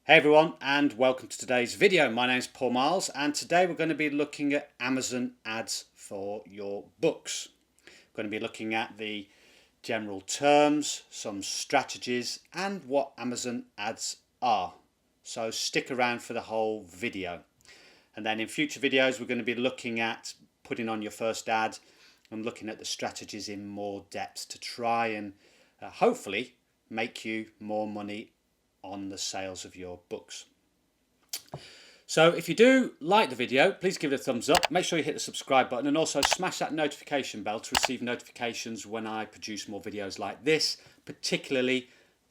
Hey everyone, and welcome to today's video. My name is Paul Marles, and today we're going to be looking at Amazon ads for your books. We're going to be looking at the general terms, some strategies, and what Amazon ads are. So stick around for the whole video. And then in future videos we're going to be looking at putting on your first ad and looking at the strategies in more depth to try and hopefully make you more money on the sales of your books. So if you do like the video, please give it a thumbs up. Make sure you hit the subscribe button and also smash that notification bell to receive notifications when I produce more videos like this, particularly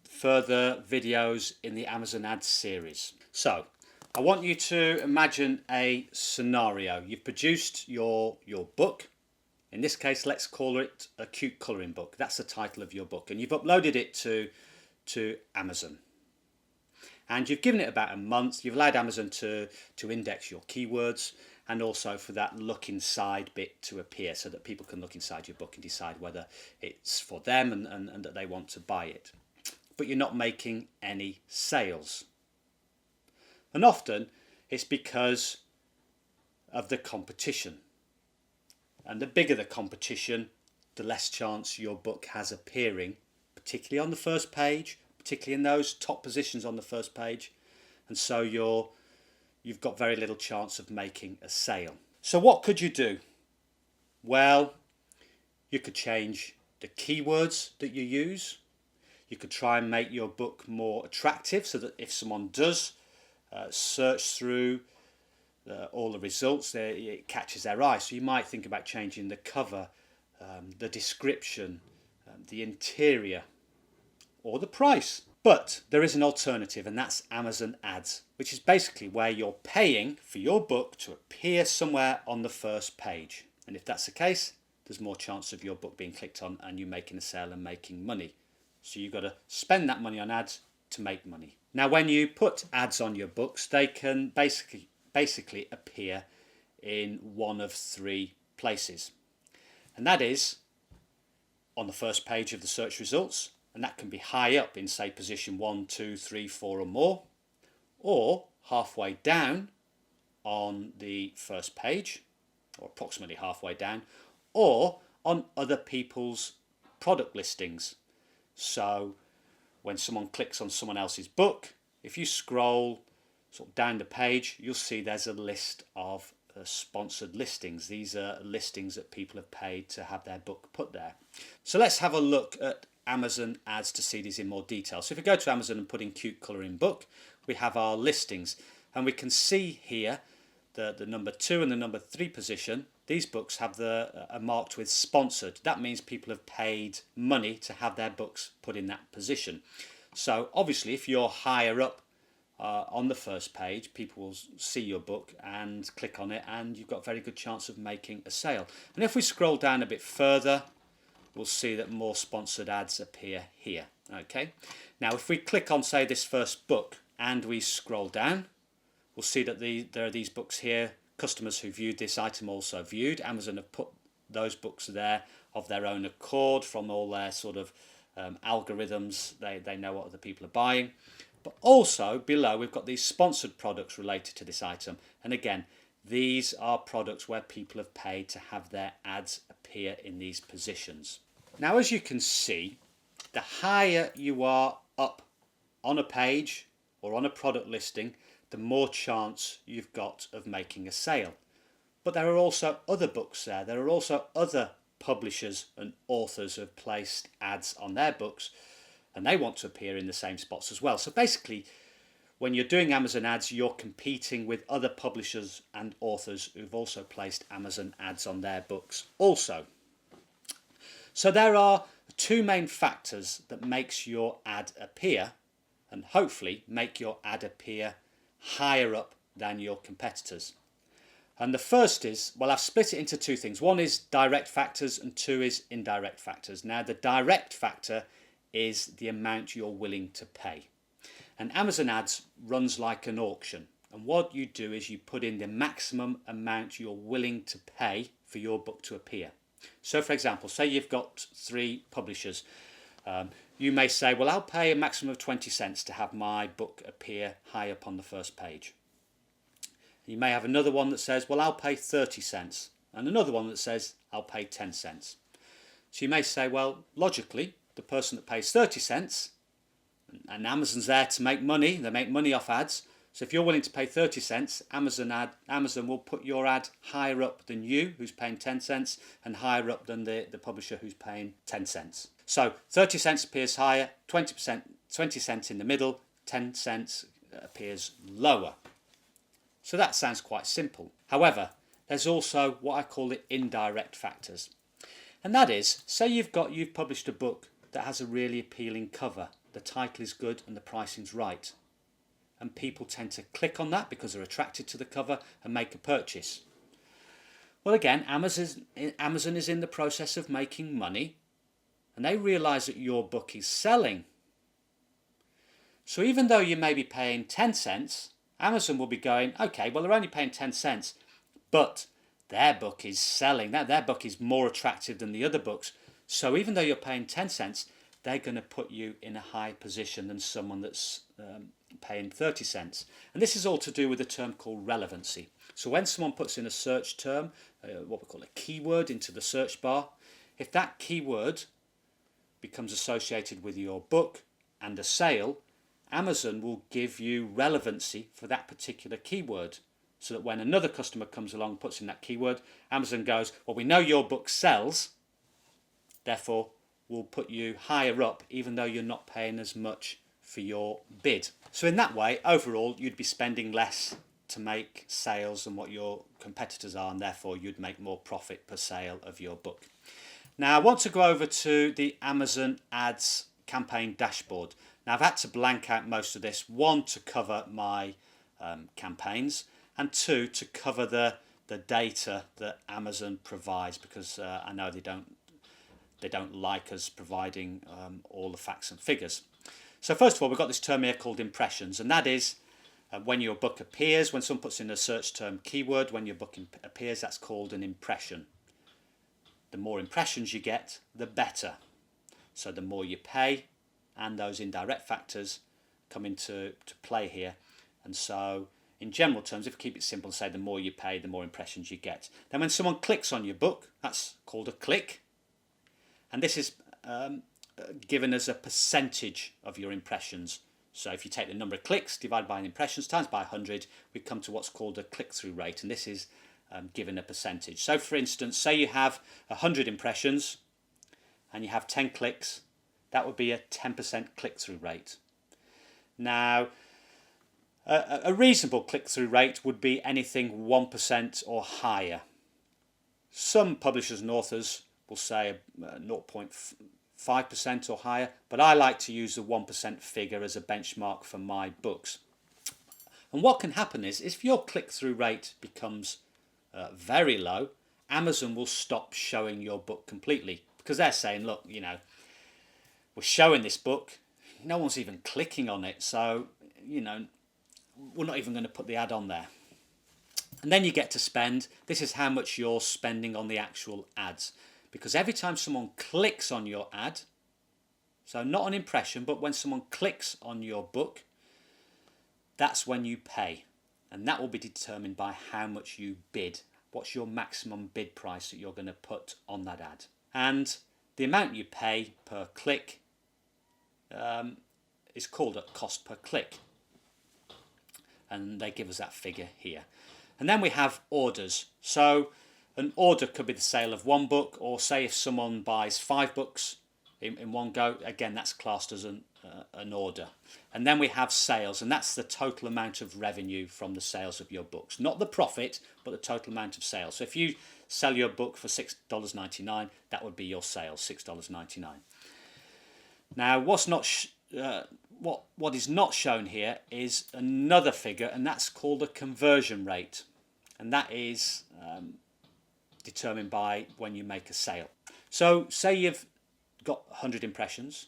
further videos in the Amazon ads series. So I want you to imagine a scenario. You've produced your book. In this case, let's call it a cute colouring book. That's the title of your book, and you've uploaded it to Amazon. And you've given it about a month. You've allowed Amazon to index your keywords and also for that look inside bit to appear so that people can look inside your book and decide whether it's for them and that they want to buy it. But you're not making any sales. And often it's because of the competition. And the bigger the competition, the less chance your book has appearing, particularly on the first page, particularly in those top positions on the first page, and so you've got very little chance of making a sale. So what could you do? Well, you could change the keywords that you use. You could try and make your book more attractive so that if someone does search through all the results, it catches their eye. So you might think about changing the cover, the description, the interior, or the price. But there is an alternative, and that's Amazon ads, which is basically where you're paying for your book to appear somewhere on the first page. And if that's the case, there's more chance of your book being clicked on and you making a sale and making money. So you've got to spend that money on ads to make money. Now when you put ads on your books, they can basically appear in one of three places. And that is on the first page of the search results, and that can be high up in, say, position 1, 2, 3, 4 or more, or halfway down on the first page, or approximately halfway down, or on other people's product listings. So when someone clicks on someone else's book, if you scroll sort of down the page, you'll see there's a list of sponsored listings. These are listings that people have paid to have their book put there. So let's have a look at Amazon ads to see these in more detail. So if we go to Amazon and put in cute colouring book, we have our listings, and we can see here the number 2 and the number 3 position. These books have are marked with sponsored. That means people have paid money to have their books put in that position. So obviously if you're higher up on the first page, people will see your book and click on it, and you've got a very good chance of making a sale. And if we scroll down a bit further, we'll see that more sponsored ads appear here. Okay. Now if we click on, say, this first book and we scroll down, we'll see that there are these books here. Customers who viewed this item also viewed. Amazon have put those books there of their own accord from all their sort of algorithms. They know what other people are buying. But also below we've got these sponsored products related to this item. And again, these are products where people have paid to have their ads appear in these positions. Now as you can see, the higher you are up on a page or on a product listing, the more chance you've got of making a sale. But there are also other books there. There are also other publishers and authors who have placed ads on their books, and they want to appear in the same spots as well. So basically, when you're doing Amazon ads, you're competing with other publishers and authors who've also placed Amazon ads on their books also. So there are two main factors that makes your ad appear, and hopefully make your ad appear higher up than your competitors. And the first is, well, I've split it into two things. One is direct factors and two is indirect factors. Now the direct factor is the amount you're willing to pay. And Amazon ads runs like an auction. And what you do is you put in the maximum amount you're willing to pay for your book to appear. So for example, say you've got 3 publishers you may say, well, I'll pay a maximum of 20 cents to have my book appear high up on the first page. You may have another one that says, well, I'll pay 30 cents, and another one that says, I'll pay 10 cents. So you may say, well, logically, the person that pays 30 cents, and Amazon's there to make money, they make money off ads, so if you're willing to pay 30 cents, Amazon will put your ad higher up than you, who's paying 10 cents, and higher up than the publisher who's paying 10 cents. So 30 cents appears higher, 20 cents in the middle, 10 cents appears lower. So that sounds quite simple. However, there's also what I call the indirect factors. And that is, say you've published a book that has a really appealing cover, the title is good and the pricing's right. And people tend to click on that because they're attracted to the cover and make a purchase. Well, again, Amazon is in the process of making money, and they realise that your book is selling. So even though you may be paying 10 cents, Amazon will be going, okay, well, they're only paying 10 cents, but their book is selling. Their book is more attractive than the other books. So even though you're paying 10 cents, they're going to put you in a higher position than someone that's paying 30 cents. And this is all to do with a term called relevancy. So when someone puts in a search term, what we call a keyword, into the search bar, if that keyword becomes associated with your book and a sale, Amazon will give you relevancy for that particular keyword, so that when another customer comes along and puts in that keyword, Amazon goes, well, we know your book sells, therefore we'll put you higher up even though you're not paying as much for your bid. So in that way, overall, you'd be spending less to make sales than what your competitors are, and therefore you'd make more profit per sale of your book. Now I want to go over to the Amazon Ads campaign dashboard. Now I've had to blank out most of this, one, to cover my campaigns, and two, to cover the data that Amazon provides, because I know they don't like us providing all the facts and figures. So first of all, we've got this term here called impressions, and that is when your book appears, when someone puts in a search term keyword, when your book appears, that's called an impression. The more impressions you get, the better. So the more you pay, and those indirect factors come into play here. And so in general terms, if you keep it simple and say the more you pay, the more impressions you get. Then when someone clicks on your book, that's called a click. And this is given as a percentage of your impressions. So if you take the number of clicks divided by the impressions times by 100, we come to what's called a click-through rate. And this is given a percentage. So for instance, say you have 100 impressions and you have 10 clicks, that would be a 10% click-through rate. Now, a reasonable click-through rate would be anything 1% or higher. Some publishers and authors will say 0.5% or higher, but I like to use the 1% figure as a benchmark for my books. And what can happen is, if your click-through rate becomes very low, Amazon will stop showing your book completely, because they're saying, look, you know, we're showing this book, no one's even clicking on it, so, you know, we're not even going to put the ad on there. And then you get to spend, this is how much you're spending on the actual ads. Because every time someone clicks on your ad, so not an impression, but when someone clicks on your book, that's when you pay. And that will be determined by how much you bid. What's your maximum bid price that you're going to put on that ad? And the amount you pay per click is called a cost per click. And they give us that figure here. And then we have orders. So an order could be the sale of one book, or say if someone buys 5 books in one go, again that's classed as an order. And then we have sales, and that's the total amount of revenue from the sales of your books. Not the profit, but the total amount of sales. So if you sell your book for $6.99, that would be your sales, $6.99. Now what's not what is not shown here is another figure, and that's called a conversion rate, and that is determined by when you make a sale. So say you've got 100 impressions,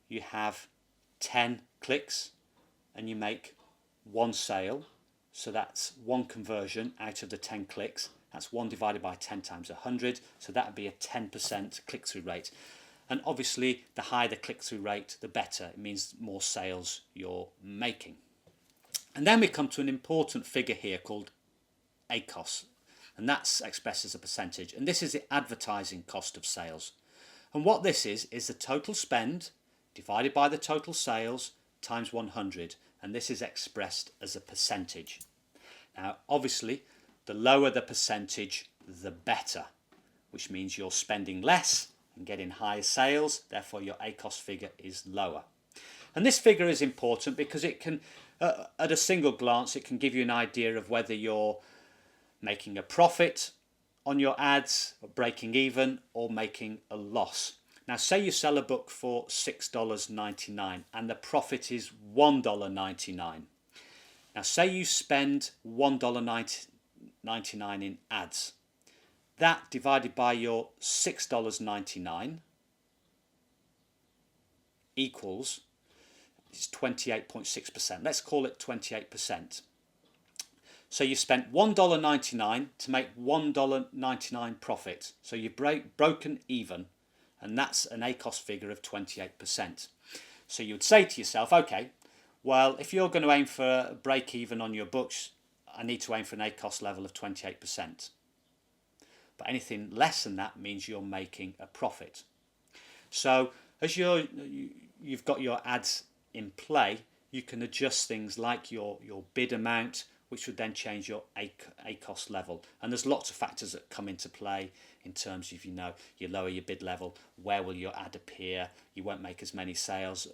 you have 10 clicks, and you make 1 sale, so that's 1 conversion out of the 10 clicks. That's 1 divided by 10 times 100, so that would be a 10% click-through rate. And obviously the higher the click-through rate, the better. It means more sales you're making. And then we come to an important figure here called ACOS, and that's expressed as a percentage. And this is the advertising cost of sales. And what this is the total spend divided by the total sales times 100, and this is expressed as a percentage. Now obviously the lower the percentage, the better, which means you're spending less and getting higher sales, therefore your ACOS figure is lower. And this figure is important because it can, at a single glance, it can give you an idea of whether you're making a profit on your ads, or breaking even, or making a loss. Now say you sell a book for $6.99 and the profit is $1.99. Now say you spend $1.99 in ads. That divided by your $6.99 equals, it's 28.6%. Let's call it 28%. So you spent $1.99 to make $1.99 profit. So you've broken even, and that's an ACOS figure of 28%. So you would say to yourself, okay, well, if you're going to aim for a break even on your books, I need to aim for an ACOS level of 28%. But anything less than that means you're making a profit. So as you've got your ads in play, you can adjust things like your bid amount, which would then change your ACOS level. And there's lots of factors that come into play in terms of, you lower your bid level, where will your ad appear, you won't make as many sales.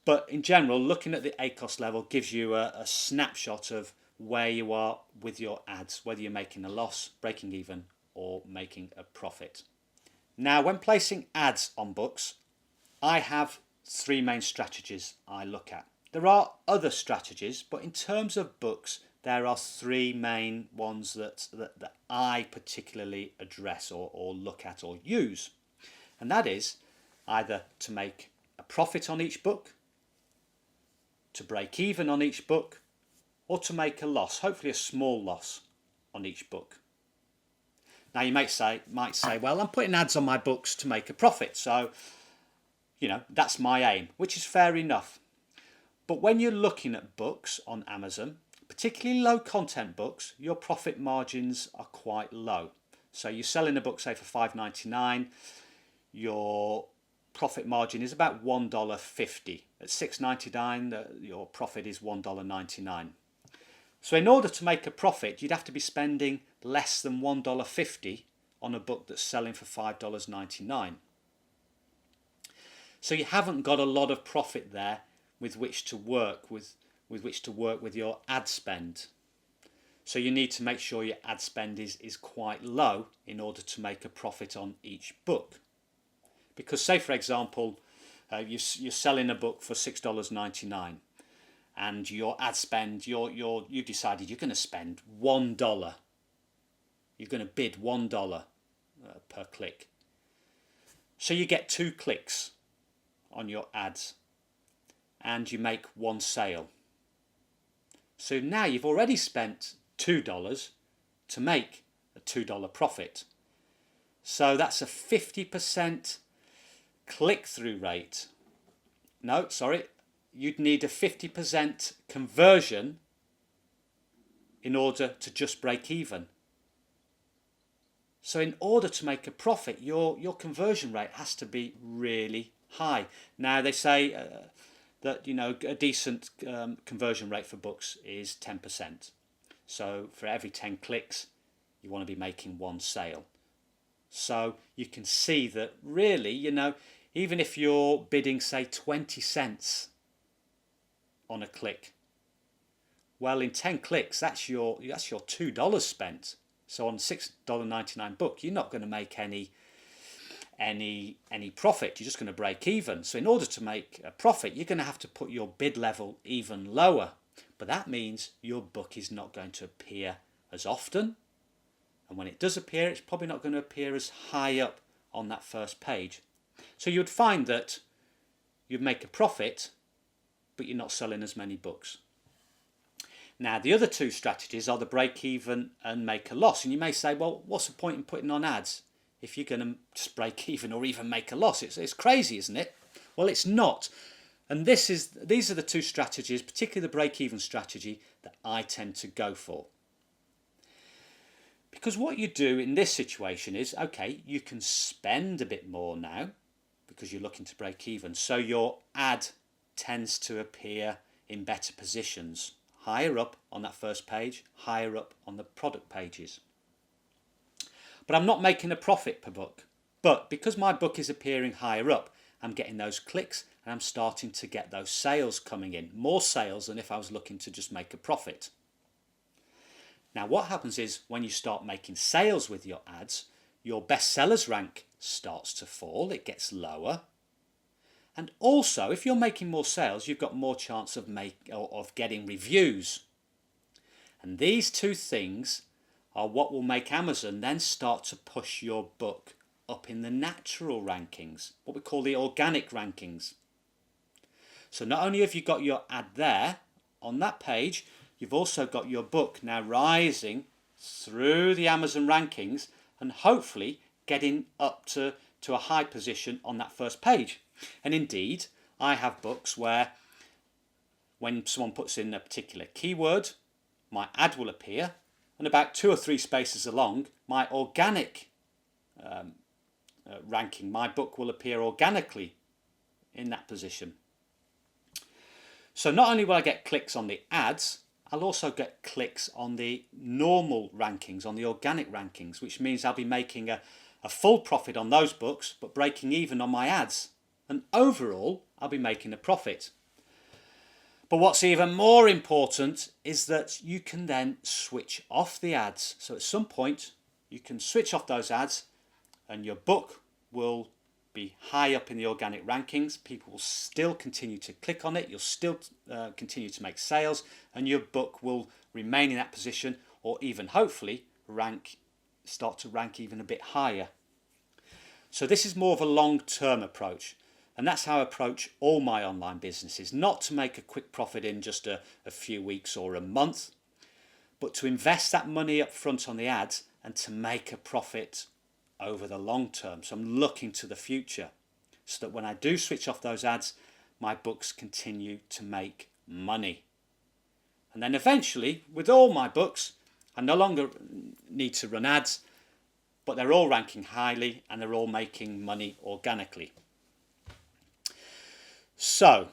But in general, looking at the ACOS level gives you a snapshot of where you are with your ads, whether you're making a loss, breaking even, or making a profit. Now, when placing ads on books, I have three main strategies I look at. There are other strategies, but in terms of books, there are three main ones that I particularly address or look at or use. And that is either to make a profit on each book, to break even on each book, or to make a loss, hopefully a small loss on each book. Now you might say, well, I'm putting ads on my books to make a profit, so that's my aim, which is fair enough. But when you're looking at books on Amazon, particularly low content books, your profit margins are quite low. So you're selling a book, say, for $5.99, your profit margin is about $1.50. At $6.99, your profit is $1.99. So in order to make a profit, you'd have to be spending less than $1.50 on a book that's selling for $5.99. So you haven't got a lot of profit there with which to work with your ad spend. So you need to make sure your ad spend is quite low in order to make a profit on each book. Because say, for example, you're selling a book for $6.99 and your ad spend, you've decided you're going to spend $1. You're going to bid $1 per click. So you get 2 clicks on your ads and you make 1 sale. So now you've already spent $2 to make a $2 profit. So that's a 50% click-through rate. No, sorry, you'd need a 50% conversion in order to just break even. So in order to make a profit, your conversion rate has to be really high. Now they say that a decent conversion rate for books is 10%. So for every 10 clicks, you want to be making 1 sale. So you can see that really, even if you're bidding, say, 20 cents on a click, well, in 10 clicks, that's your $2 spent. So on a $6.99 book, you're not going to make any profit. You're just going to break even. So in order to make a profit, you're going to have to put your bid level even lower. But that means your book is not going to appear as often. And when it does appear, it's probably not going to appear as high up on that first page. So you would find that you'd make a profit, but you're not selling as many books. Now, the other 2 strategies are the break even and make a loss. And you may say, well, what's the point in putting on ads if you're going to just break even or even make a loss. It's crazy, isn't it? Well, it's not. And these are the two strategies, particularly the break-even strategy, that I tend to go for. Because what you do in this situation is, okay, you can spend a bit more now because you're looking to break even. So your ad tends to appear in better positions, higher up on that first page, higher up on the product pages. But I'm not making a profit per book. But because my book is appearing higher up, I'm getting those clicks and I'm starting to get those sales coming in. More sales than if I was looking to just make a profit. Now what happens is when you start making sales with your ads, your bestsellers rank starts to fall, it gets lower. And also if you're making more sales, you've got more chance of getting reviews. And these two things are what will make Amazon then start to push your book up in the natural rankings, what we call the organic rankings. So not only have you got your ad there on that page, you've also got your book now rising through the Amazon rankings and hopefully getting up to a high position on that first page. And indeed, I have books where when someone puts in a particular keyword, my ad will appear, and about 2 or 3 spaces along, my organic ranking, my book will appear organically in that position. So not only will I get clicks on the ads, I'll also get clicks on the normal rankings, on the organic rankings, which means I'll be making a full profit on those books, but breaking even on my ads. And overall, I'll be making a profit. But what's even more important is that you can then switch off the ads. So at some point, you can switch off those ads and your book will be high up in the organic rankings. People will still continue to click on it. You'll still continue to make sales and your book will remain in that position or even hopefully start to rank even a bit higher. So this is more of a long-term approach. And that's how I approach all my online businesses, not to make a quick profit in just a few weeks or a month, but to invest that money up front on the ads and to make a profit over the long term. So I'm looking to the future so that when I do switch off those ads, my books continue to make money. And then eventually, with all my books, I no longer need to run ads, but they're all ranking highly and they're all making money organically. So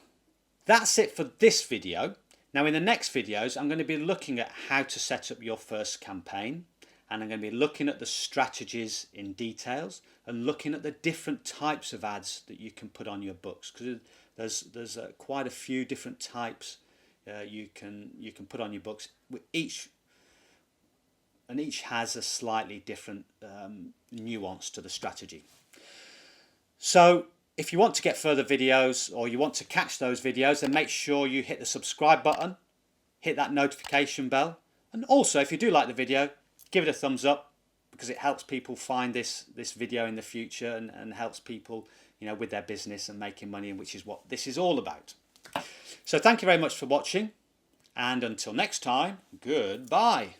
that's it for this video. Now in the next videos I'm going to be looking at how to set up your first campaign, and I'm going to be looking at the strategies in details and looking at the different types of ads that you can put on your books, because there's quite a few different types you can put on your books. Each has a slightly different nuance to the strategy. So if you want to get further videos or you want to catch those videos, then make sure you hit the subscribe button, hit that notification bell, and also if you do like the video, give it a thumbs up, because it helps people find this video in the future and helps people, you know, with their business and making money, and which is what this is all about. So thank you very much for watching, and until next time, goodbye.